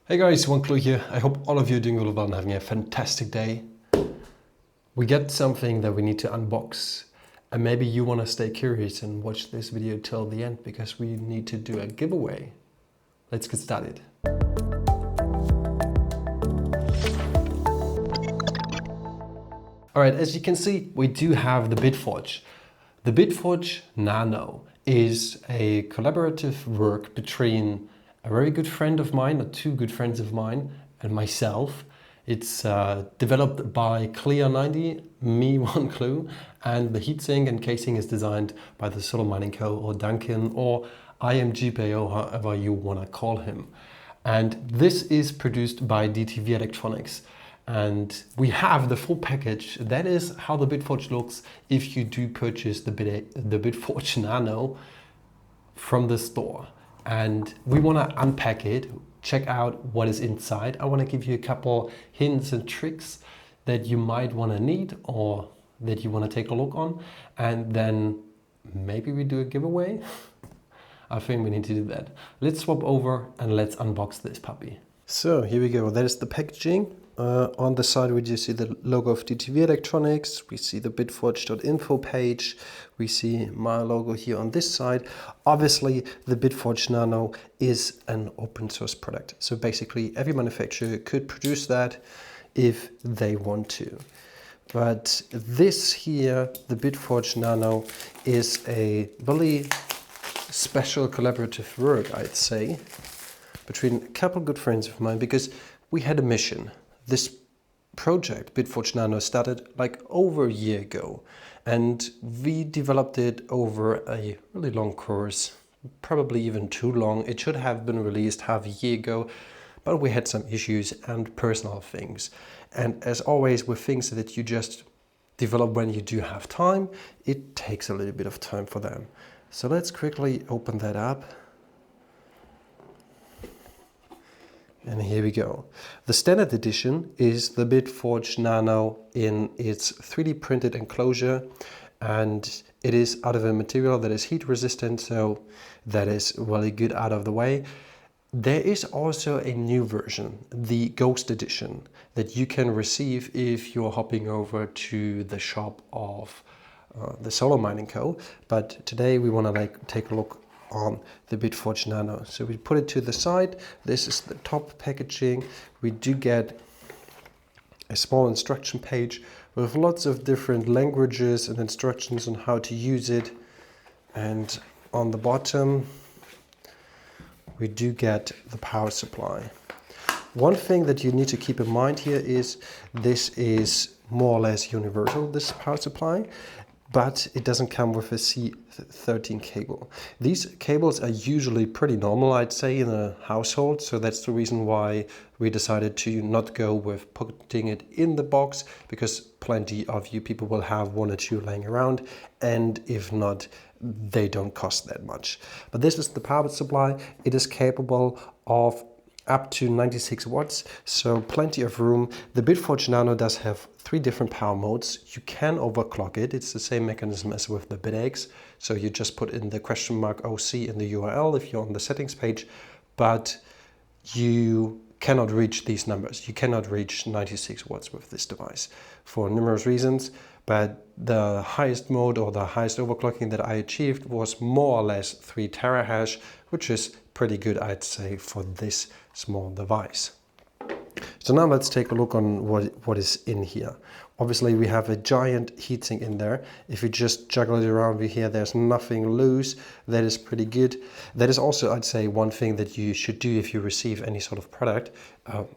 Hey guys, WantClue here. I hope all of you are doing really well and having a fantastic day. We get something that we need to unbox, and maybe you want to stay curious and watch this video till the end because we need to do a giveaway. Let's get started. Alright, as you can see, we do have the BitForge. The BitForge Nano is a collaborative work between a very good friend of mine, or two good friends of mine, and myself. It's developed by Clear90, me, WantClue, and the heatsink and casing is designed by the Solar Mining Co. or Duncan or IMGPO, however you want to call him. And this is produced by DTV Electronics. And we have the full package. That is how the BitForge looks if you do purchase the BitForge Nano from the store. And we want to unpack it, check out what is inside. I want to give you a couple hints and tricks that you might want to need or that you want to take a look on. And then maybe we do a giveaway. I think we need to do that. Let's swap over and let's unbox this puppy. So here we go. That is the packaging. On the side we do see the logo of DTV Electronics, we see the bitforge.info page, we see my logo here on this side. Obviously the BitForge Nano is an open source product, so basically every manufacturer could produce that if they want to. But this here, the BitForge Nano, is a really special collaborative work, I'd say, between a couple good friends of mine, because we had a mission. This project, BitForge Nano, started like over a year ago, and we developed it over a really long course, probably even too long. It should have been released half a year ago, but we had some issues and personal things. And as always, with things that you just develop when you do have time, it takes a little bit of time for them. So let's quickly open that up. And here we go. The standard edition is the BitForge Nano in its 3D printed enclosure, and it is out of a material that is heat resistant, so that is really good out of the way. There is also a new version, the Ghost edition, that you can receive if you're hopping over to the shop of the Solar Mining Co. But today we want to take a look on the BitForge Nano. So we put it to the side. This is the top packaging. We do get a small instruction page with lots of different languages and instructions on how to use it. And on the bottom, we do get the power supply. One thing that you need to keep in mind here is this is more or less universal, this power supply, but it doesn't come with a C13 cable. These cables are usually pretty normal, I'd say, in a household, so that's the reason why we decided to not go with putting it in the box, because plenty of you people will have one or two laying around, and if not, they don't cost that much. But this is the power supply. It is capable of up to 96 watts, so plenty of room. The BitForge Nano does have 3 different power modes. You can overclock it. It's the same mechanism as with the Bitaxe. So you just put in the $OC in the URL if you're on the settings page, but you cannot reach these numbers. You cannot reach 96 watts with this device for numerous reasons, but the highest mode or the highest overclocking that I achieved was more or less 3 terahash, which is pretty good, I'd say, for this small device. So now let's take a look on what is in here. Obviously we have a giant heatsink in there. If you just juggle it around here, there's nothing loose. That is pretty good. That is also, I'd say, one thing that you should do if you receive any sort of product.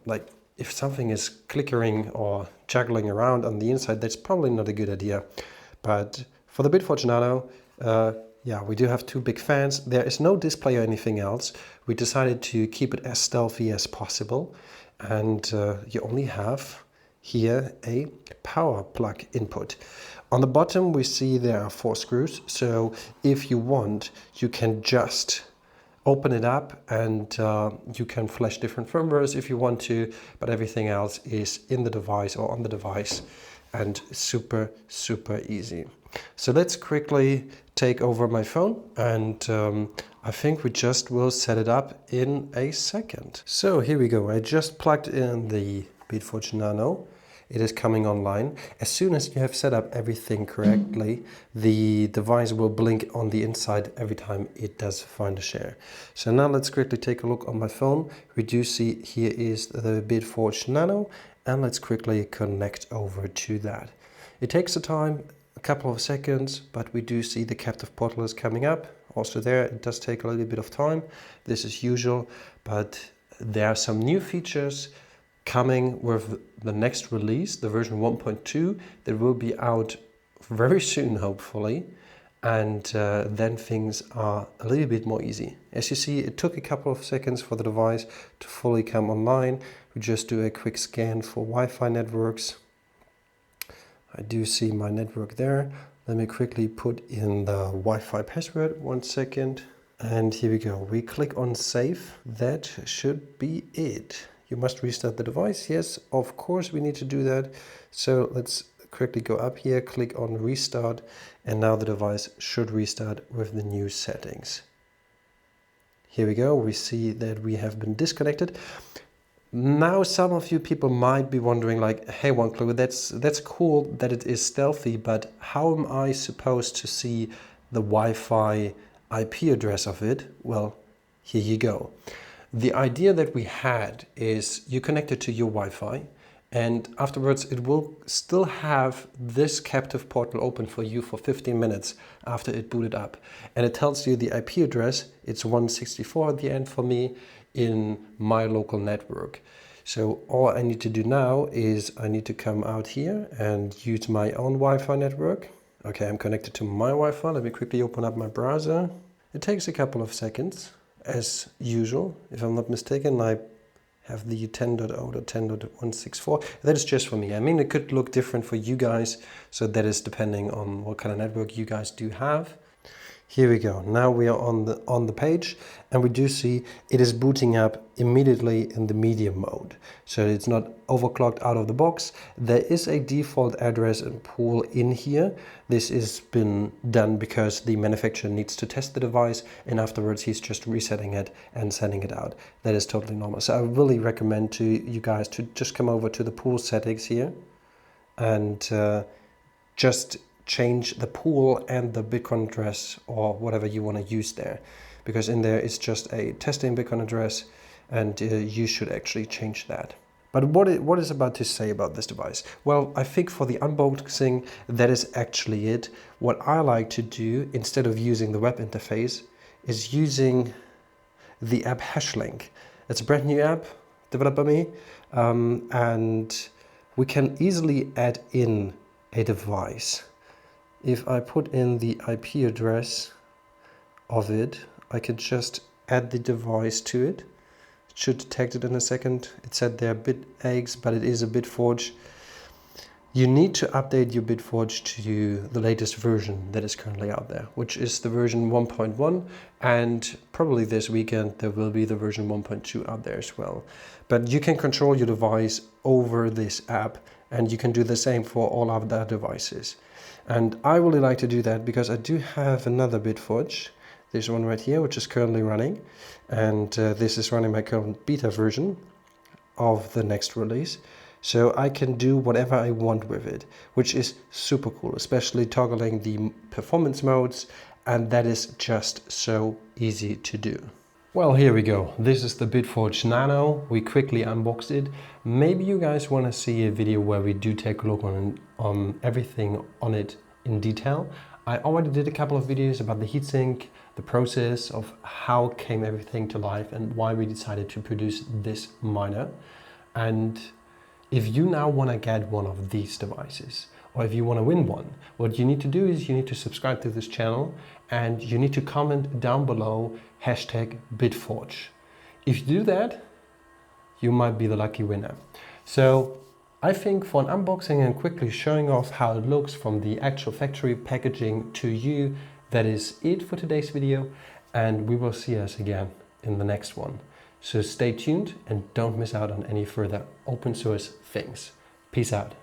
Like if something is clickering or juggling around on the inside, that's probably not a good idea. But for the BitForge Nano, yeah, we do have 2 big fans. There is no display or anything else. We decided to keep it as stealthy as possible. And you only have here a power plug input. On the bottom, we see there are 4 screws. So if you want, you can just open it up and you can flash different firmwares if you want to, but everything else is in the device or on the device, and super, super easy. So let's quickly take over my phone and I think we just will set it up in a second. So here we go. I just plugged in the BitForge Nano. It is coming online. As soon as you have set up everything correctly, the device will blink on the inside every time it does find a share. So now let's quickly take a look on my phone. We do see here is the BitForge Nano, and let's quickly connect over to that. It takes a time, a couple of seconds, but we do see the captive portal is coming up. Also there, it does take a little bit of time. This is usual, but there are some new features coming with the next release, the version 1.2, that will be out very soon, hopefully. And then things are a little bit more easy. As you see, it took a couple of seconds for the device to fully come online. We just do a quick scan for Wi-Fi networks. I do see my network there. Let me quickly put in the Wi-Fi password, 1 second. And here we go. We click on save. That should be it. You must restart the device. Yes, of course we need to do that. So let's quickly go up here, click on restart, and now the device should restart with the new settings. Here we go. We see that we have been disconnected. Now some of you people might be wondering like, hey WantClue, that's cool that it is stealthy, but how am I supposed to see the Wi-Fi IP address of it? Well, here you go. The idea that we had is you connect it to your Wi-Fi, and afterwards it will still have this captive portal open for you for 15 minutes after it booted up. And it tells you the IP address. It's 164 at the end for me in my local network. So all I need to do now is I need to come out here and use my own Wi-Fi network. Okay, I'm connected to my Wi-Fi. Let me quickly open up my browser. It takes a couple of seconds. As usual, if I'm not mistaken, I have the 10.0.10.164. That is just for me. I mean, it could look different for you guys, so that is depending on what kind of network you guys do have. Here we go. Now we are on the page, and we do see it is booting up immediately in the medium mode. So it's not overclocked out of the box. There is a default address and pool in here. This has been done because the manufacturer needs to test the device, and afterwards he's just resetting it and sending it out. That is totally normal. So I really recommend to you guys to just come over to the pool settings here and just change the pool and the Bitcoin address or whatever you want to use there, because in there it's just a testing Bitcoin address, and you should actually change that. But what is about to say about this device? Well, I think for the unboxing, that is actually it. What I like to do instead of using the web interface is using the app Hashlink. It's a brand new app developed by me, and we can easily add in a device. If I put in the IP address of it, I can just add the device to it. It should detect it in a second. It said there Bitaxe, but it is a BitForge. You need to update your BitForge to the latest version that is currently out there, which is the version 1.1, and probably this weekend there will be the version 1.2 out there as well. But you can control your device over this app, and you can do the same for all other devices. And I really like to do that because I do have another BitForge, this one right here, which is currently running, and this is running my current beta version of the next release. So I can do whatever I want with it, which is super cool, especially toggling the performance modes, and that is just so easy to do. Well, here we go. This is the BitForge Nano. We quickly unboxed it. Maybe you guys want to see a video where we do take a look on everything on it in detail. I already did a couple of videos about the heatsink, the process of how came everything to life, and why we decided to produce this miner. And if you now want to get one of these devices, or if you want to win one, what you need to do is you need to subscribe to this channel, and you need to comment down below #BitForge. If you do that, you might be the lucky winner. So I think for an unboxing and quickly showing off how it looks from the actual factory packaging to you, that is it for today's video, and we will see us again in the next one. So stay tuned and don't miss out on any further open source things. Peace out.